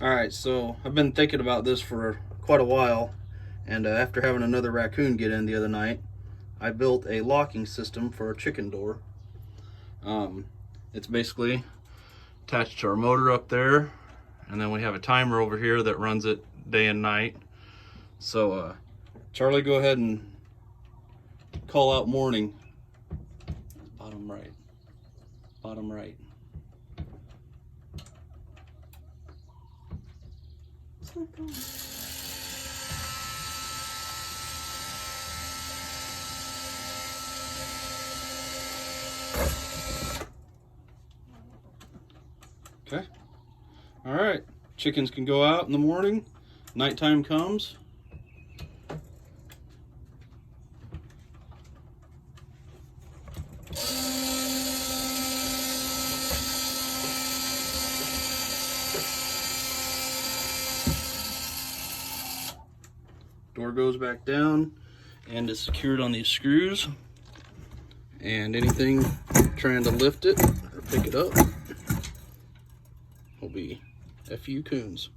Alright, so I've been thinking about this for quite a while, and after having another raccoon get in the other night, I built a locking system for a chicken door. It's basically attached to our motor up there, and then we have a timer over here that runs it day and night. So Charlie, go ahead and call out morning. Bottom right. Bottom right. It's not going. Okay. All right. Chickens can go out in the morning. Nighttime comes. Door goes back down and is secured on these screws. And anything trying to lift it or pick it up will be F.U. coons.